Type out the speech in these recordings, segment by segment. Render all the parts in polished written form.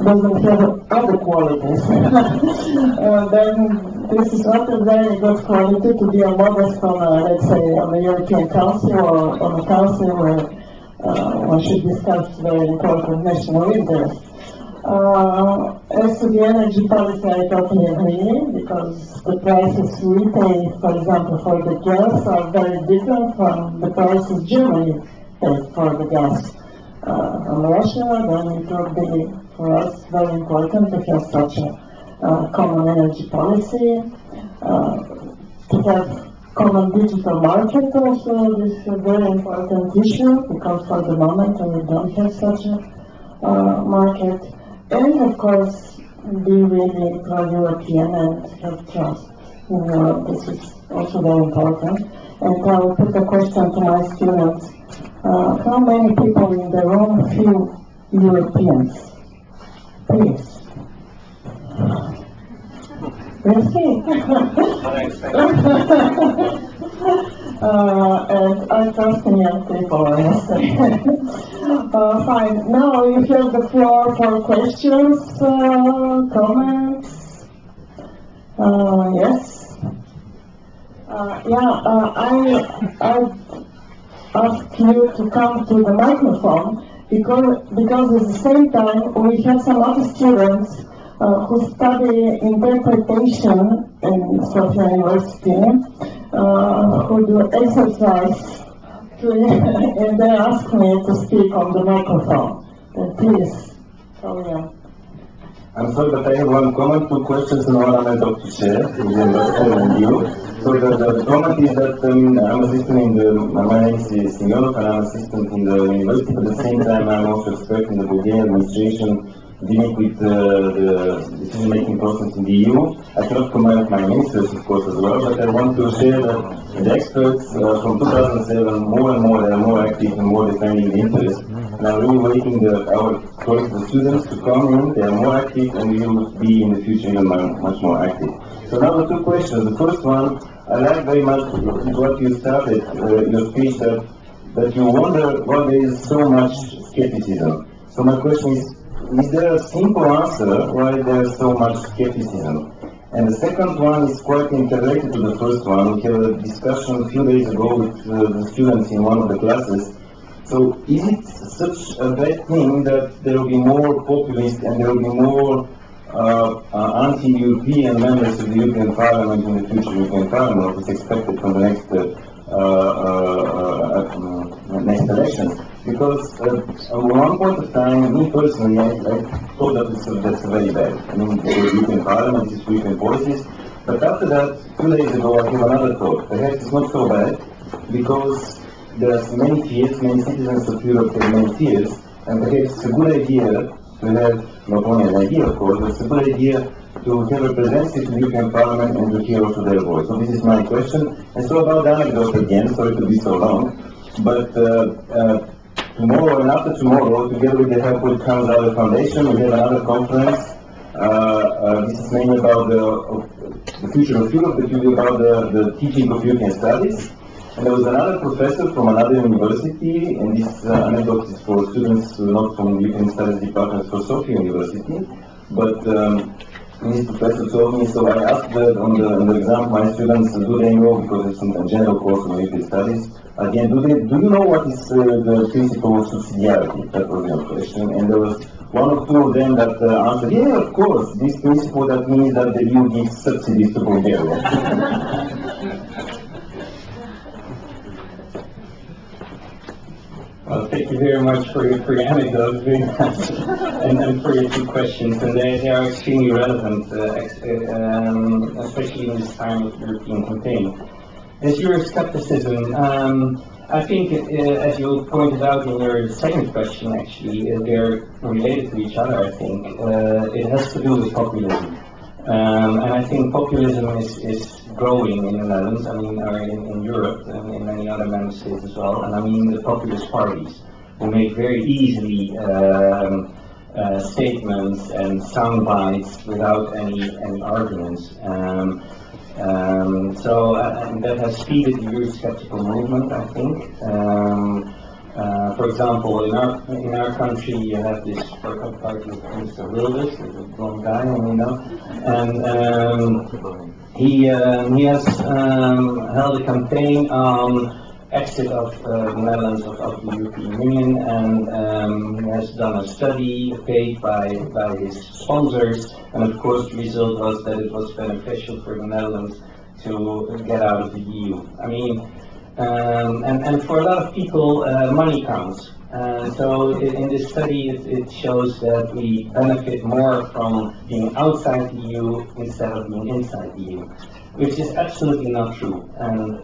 doesn't have other qualities, then this is not a very good quality to be a modest on, let's say, on the European Council or on a council where one should discuss very important national interests. As to the energy policy, I totally agree, because the prices we pay, for example, for the gas are very different from the prices Germany pays for the gas. From Russia, then it would be for us very important to have such a common energy policy, to have common digital market also. This is a very important issue, because for the moment we don't have such a market. And of course, be really pro-European and have trust in Europe. This is also very important. And I will put a question to my students. How many people in the room feel Europeans? Please. Really? And I trust in young people, I must say. Fine. Now you have the floor for questions, comments. Yes. I ask you to come to the microphone because at the same time we have some other students who study interpretation in Sofia University, who do exercise, and they ask me to speak on the microphone. Please, carry on. I'm sorry, but I have one comment, two questions, and one anecdote to share with you. So the comment is that I'm assistant in my name is Simonov, and I'm assistant in the university, but at the same time I'm also expert in the Bulgarian administration dealing with the decision-making process in the EU. I cannot comment my ministers, of course, as well, but I want to share that the experts from 2007, more and more, they are more active and more defending the interest. And I'm really waiting our colleagues, the students, to come in. They are more active, and we will be in the future even much more active. So now the two questions. The first one, I like very much what you started your speech, that you wonder why there is so much skepticism. So my question is there a simple answer why there is so much skepticism? And the second one is quite interrelated to the first one. We had a discussion a few days ago with the students in one of the classes. So is it such a bad thing that there will be more populists and there will be more anti-European members of the European Parliament in the future European Parliament, what is expected from the next elections? Because at one point of time, me personally, I thought that that's very bad. I mean, the European Parliament is European policies. But after that, 2 days ago, I have another thought. Perhaps it's not so bad, because there are many fears, many citizens of Europe have many fears, and perhaps it's a good idea to have, not only an idea of course, but it's a good idea to have representatives in the European Parliament and to hear also their voice. So this is my question. And so about the anecdote again, sorry to be so long, but tomorrow and after tomorrow, together with the help of the Foundation, we have another conference. This is mainly about the future of Europe, but really about the teaching of European studies. And there was another professor from another university, and this anecdote is for students not from the European Studies Department for Sofia University, but this professor told me, so I asked on the exam my students, do they know, because it's a general course on European Studies, again, do you know what is the principle of subsidiarity? That was your question, and there was one or two of them that answered, yeah, of course, this principle that means that the EU gives subsidies to Bulgaria. Well, thank you very much for your anecdotes, very much, and for your two questions. And they are extremely relevant, especially in this time of European campaign. As your skepticism, I think, as you pointed out in your second question, actually, they're related to each other, I think. It has to do with populism. And I think populism is growing in the Netherlands, I mean, or in Europe and in many other member states as well. And I mean the populist parties, who make very easily statements and sound bites without any arguments. So that has speeded the Eurosceptical movement, I think. For example, in our country, you have this party of Mr. Wilders, who's a blonde guy, and he has held a campaign on exit of the Netherlands of the European Union, and he has done a study paid by his sponsors, and of course the result was that it was beneficial for the Netherlands to get out of the EU. I mean, and for a lot of people, money counts. So in this study, it shows that we benefit more from being outside the EU instead of being inside the EU, which is absolutely not true. And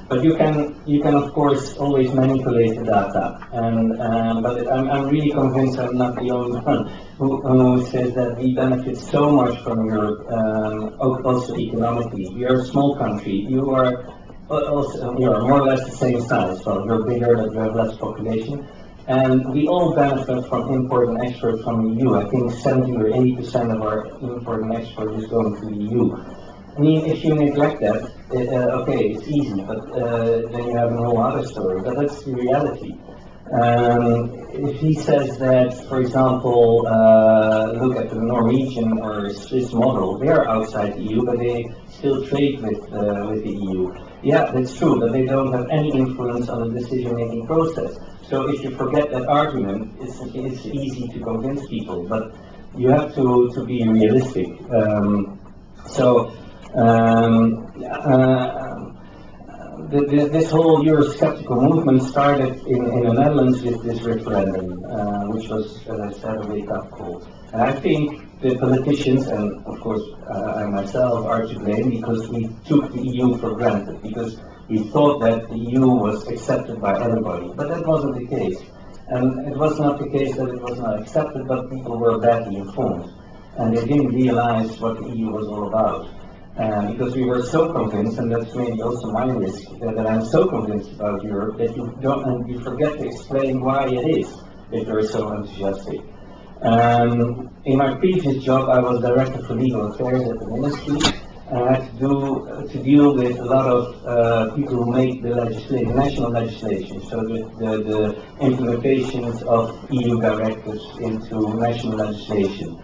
but you can of course always manipulate the data. And but I'm really convinced I'm not the only one who says that we benefit so much from Europe, also economically. We are a small country. You are also, you are more or less the same size. Well, you're bigger, but you have less population. And we all benefit from import and export from the EU. I think 70 or 80% of our import and export is going to the EU. I mean, if you neglect that, okay, it's easy, but then you have a whole other story. But that's the reality. If he says that, for example, look at the Norwegian or Swiss model, they are outside the EU, but they still trade with the EU. Yeah, that's true, but they don't have any influence on the decision-making process. So if you forget that argument, it's easy to convince people, but you have to be realistic. This whole Eurosceptical movement started in the Netherlands with this referendum, which was, as I said, a wake-up call. And I think the politicians, and of course I myself, are to blame because we took the EU for granted, because we thought that the EU was accepted by everybody. But that wasn't the case. And it was not the case that it was not accepted, but people were badly informed. And they didn't realize what the EU was all about. Because we were so convinced, and that's maybe also my risk, that I'm so convinced about Europe that you forget to explain why it is that you're so enthusiastic. In my previous job, I was Director for Legal Affairs at the Ministry, and I had to deal with a lot of people who make the legislation, national legislation, so the implementations of EU directives into national legislation.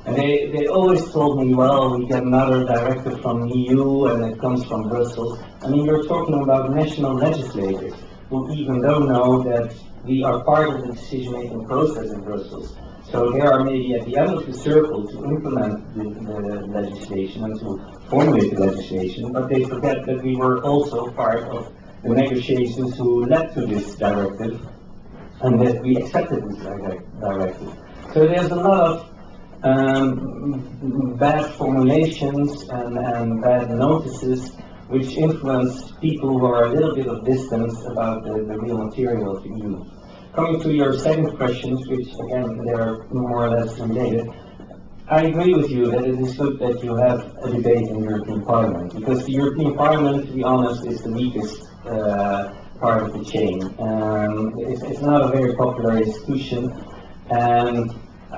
And they always told me, well, we get another directive from the EU and it comes from Brussels. I mean, you're talking about national legislators who even don't know that we are part of the decision-making process in Brussels. So they are maybe at the end of the circle to implement the legislation and to formulate the legislation, but they forget that we were also part of the negotiations who led to this directive and that we accepted this directive. So there's a lot of bad formulations and bad notices which influence people who are a little bit of distance about the real material of the EU. Coming to your second questions, which again they are more or less related, I agree with you that it is good that you have a debate in the European Parliament, because the European Parliament, to be honest, is the weakest part of the chain. It's not a very popular institution, and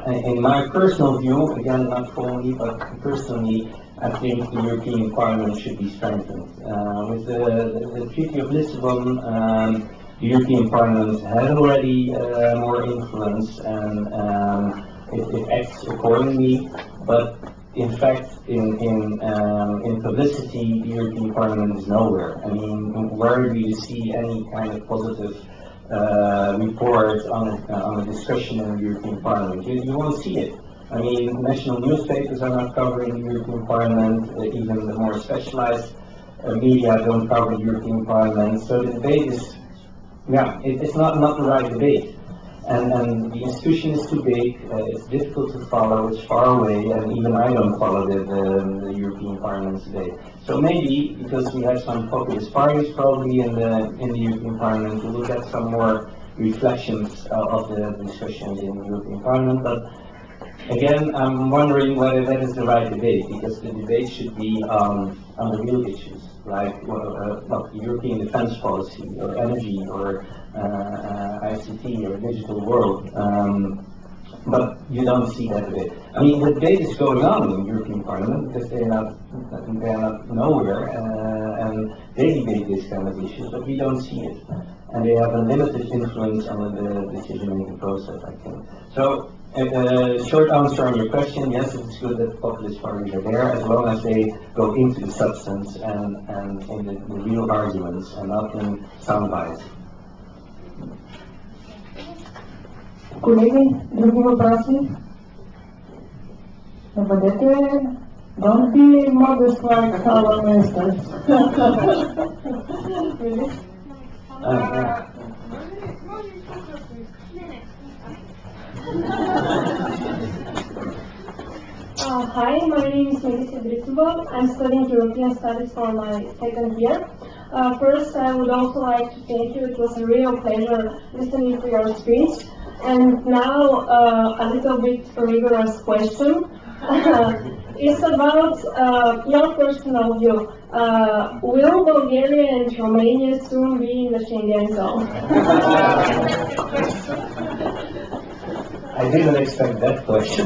in my personal view, again not formally but personally, I think the European Parliament should be strengthened. With the Treaty of Lisbon, the European Parliament has already more influence and it acts accordingly, but in fact, in publicity, the European Parliament is nowhere. I mean, where do you see any kind of positive report on a discussion in the European Parliament? You won't see it. I mean, national newspapers are not covering the European Parliament, even the more specialized media don't cover the European Parliament, so the debate is, it's not the right debate. And the institution is too big, it's difficult to follow, it's far away, and even I don't follow the European Parliament today. So maybe, because we have some populist parties probably in the European Parliament, we will get some more reflections of the discussions in the European Parliament, but again, I'm wondering whether that is the right debate, because the debate should be on the real issues, like European defense policy, or energy, or ICT, or digital world. But you don't see that debate. I mean, the debate is going on in the European Parliament because they're not nowhere, and they debate these kind of issues, but we don't see it. and they have a limited influence on the decision-making process, I think. So, short answer on your question, yes, it's good that populist parties are there, as long as they go into the substance and in the real arguments, and not in sound bites. Колеги, други въпроси? Да бъдете, don't be modest like our ministers. Hi, my name is Melissa Dritsuba. I'm studying European Studies for my second year. First, I would also like to thank you. It was a real pleasure listening to your speech. And now, a little bit rigorous question. It's about your personal view. Will Bulgaria and Romania soon be in the Schengen zone? I didn't expect that question.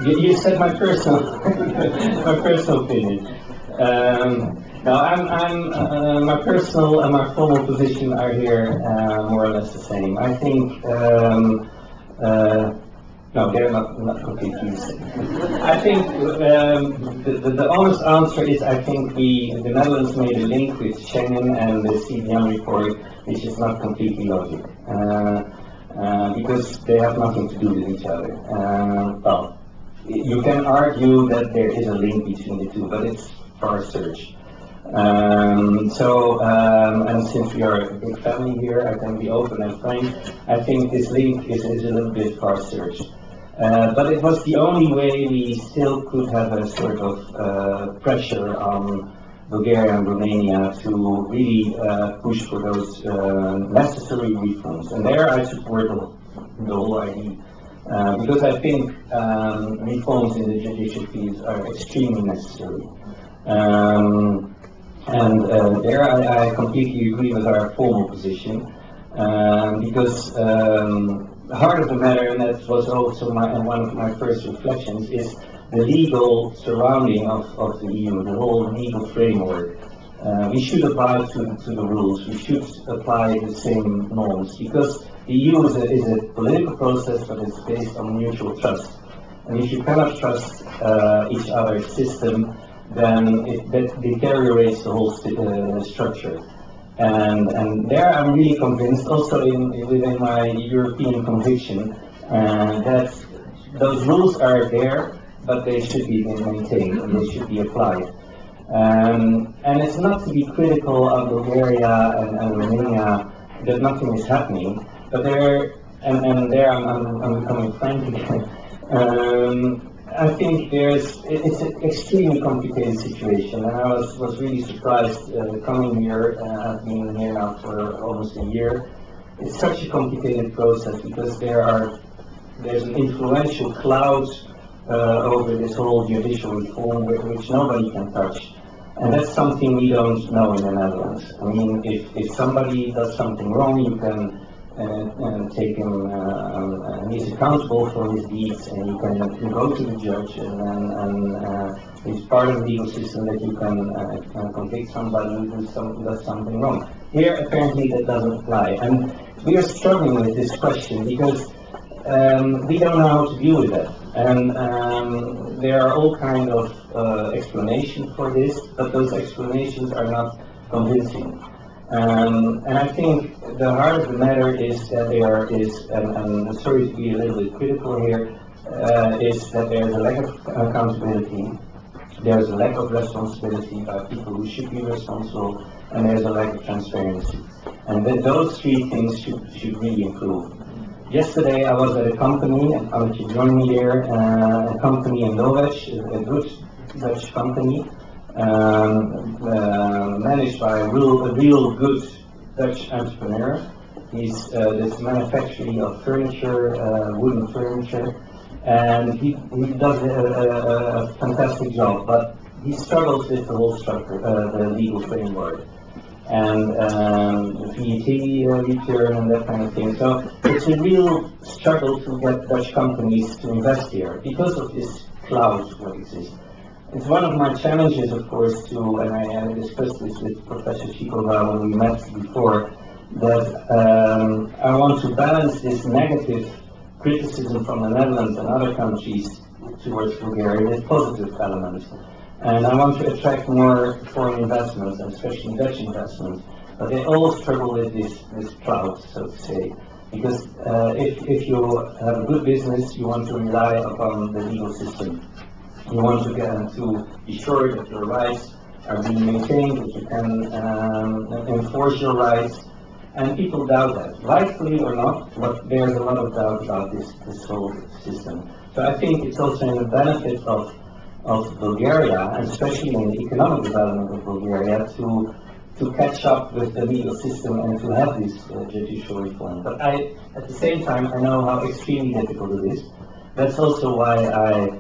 You said my personal opinion. No, my personal and my formal position are here more or less the same. I think no, they're not completely the same. I think the honest answer is I think the Netherlands made a link with Schengen and the CVM report, which is not completely logical, because they have nothing to do with each other. Well, you can argue that there is a link between the two, but it's far-searched. And since we are a big family here, I can be open and frank. I think this link is a little bit far-searched. But it was the only way we still could have a sort of pressure on Bulgaria and Romania to really push for those necessary reforms. And there I support the whole idea. Because I think reforms in the judicial fields are extremely necessary. There I completely agree with our formal position, because the heart of the matter, and that was also one of my first reflections, is the legal surrounding of the EU, the whole legal framework. We should abide to the rules. We should apply the same norms, because the EU is a political process, but it's based on mutual trust. And if you cannot trust each other's system, then that deteriorates the whole structure. And there I'm really convinced, also within my European conviction, that those rules are there, but they should be maintained and they should be applied. And it's not to be critical of Bulgaria and Romania that nothing is happening, but there I'm becoming frank again. I think it's an extremely complicated situation, and I was really surprised coming here. I've been here now for almost a year. It's such a complicated process because there's an influential cloud over this whole judicial reform which nobody can touch, and that's something we don't know in the Netherlands. I mean, if somebody does something wrong, you can take him, he's accountable for his deeds, and you can go to the judge, and it's part of the legal system that you can convict somebody who does something wrong. Here, apparently, that doesn't apply, and we are struggling with this question because we don't know how to deal with that, and there are all kinds of explanations for this, but those explanations are not convincing. And I think the heart of the matter is that and sorry to be a little bit critical here, is that there's a lack of accountability, there's a lack of responsibility by people who should be responsible, and there's a lack of transparency. And those three things should really improve. Yesterday I was at a company, and Anke joined me there, a company in Lovech, a good Dutch company, managed by a real good Dutch entrepreneur. He's this manufacturing of furniture, wooden furniture, and he does a fantastic job, but he struggles with the whole structure, the legal framework, and the VAT return and that kind of thing. So it's a real struggle to get Dutch companies to invest here because of this cloud what exists. it's one of my challenges, of course, and I discussed this with Professor Chikova when we met before, that I want to balance this negative criticism from the Netherlands and other countries towards Bulgaria with positive elements. And I want to attract more foreign investments, and especially Dutch investments. But they all struggle with this cloud, so to say. Because if you have a good business, you want to rely upon the legal system. You want to be sure that your rights are being maintained, that you can enforce your rights. And people doubt that, rightfully or not, but there's a lot of doubt about this whole system. So I think it's also in the benefit of Bulgaria, and especially in the economic development of Bulgaria, to catch up with the legal system and to have this judicial reform. But at the same time, I know how extremely difficult it is. That's also why I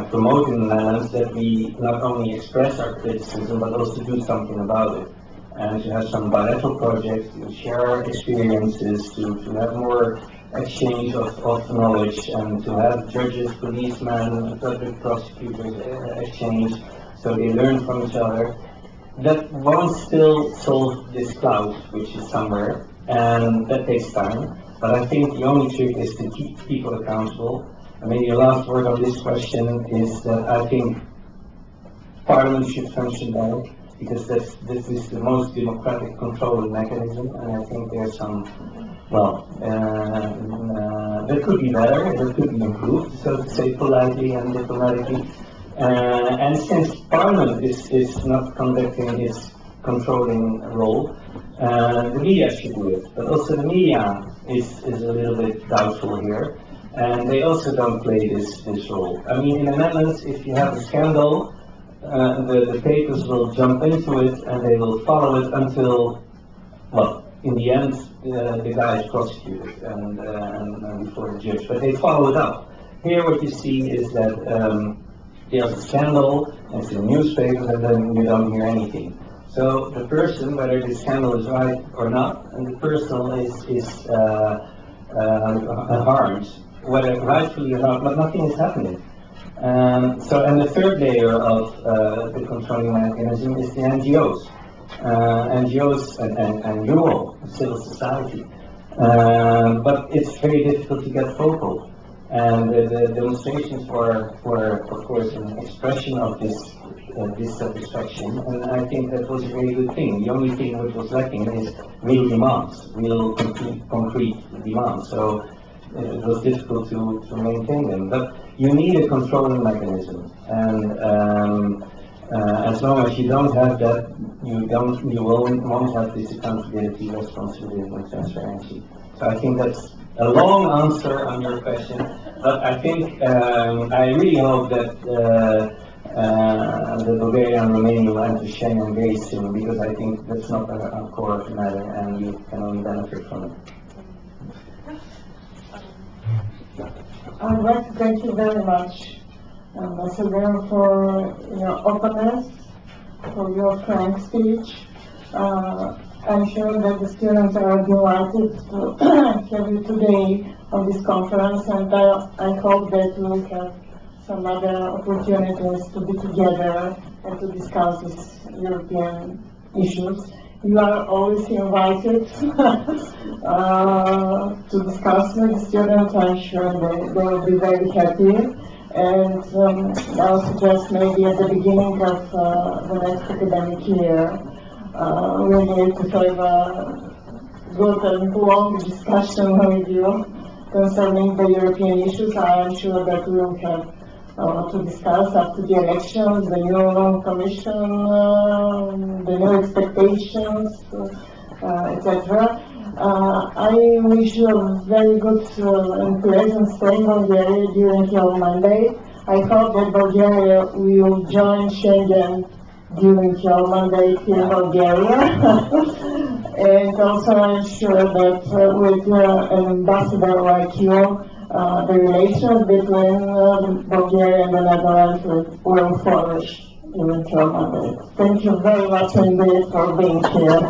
promote in the Netherlands that we not only express our criticism, but also do something about it. And to have some bilateral projects, to share experiences, to have more exchange of knowledge, and to have judges, policemen, public prosecutors exchange, so they learn from each other. That won't still solve this cloud, which is somewhere, and that takes time. But I think the only trick is to keep people accountable. And maybe a last word on this question is that I think Parliament should function better, because this is the most democratic controlling mechanism, and I think there's some, that could be better, that could be improved, so to say, politely and diplomatically. And since Parliament is not conducting its controlling role, the media should do it. But also the media is a little bit doubtful here, and they also don't play this role. I mean, in the Netherlands, if you have a scandal, the papers will jump into it and they will follow it until, in the end, the guy is prosecuted and before the judge. But they follow it up. Here, what you see is that there's a scandal, and it's in the newspapers, and then you don't hear anything. So the person, whether the scandal is right or not, and the person is harmed, whether rightfully or not, but nothing is happening. And the third layer of the controlling mechanism is the NGOs. NGOs and you all, civil society. But it's very difficult to get focal. And the demonstrations were, of course, an expression of this dissatisfaction, and I think that was a very good thing. The only thing which was lacking is real demands, real concrete demands. So it was difficult to maintain them. But you need a controlling mechanism, and as long as you don't have that, you won't have this accountability, responsibility, and transparency. So I think that's a long answer on your question, but I think I really hope that the Bulgaria and Romania will enter Schengen very soon, because I think that's not a core of the matter, and you can only benefit from it. I'd like to thank you very much, Ambassador, for your openness, for your frank speech. I'm sure that the students are delighted to have you today on this conference, and I hope that we will have some other opportunities to be together and to discuss these European issues. You are always invited to discuss with the students. I'm sure they will be very happy. And I'll suggest maybe at the beginning of the next academic year, we need to have a good and long discussion with you concerning the European issues. I am sure that we will have to discuss after the elections, the new commission, the new expectations, etc. I wish you a very good and pleasant stay in Bulgaria during your mandate. I hope that Bulgaria will join Schengen during your mandate in Bulgaria. And also I'm sure that with an ambassador like you, the relations between Bulgaria and the Netherlands will flourish during your mandate. Thank you very much indeed for being here.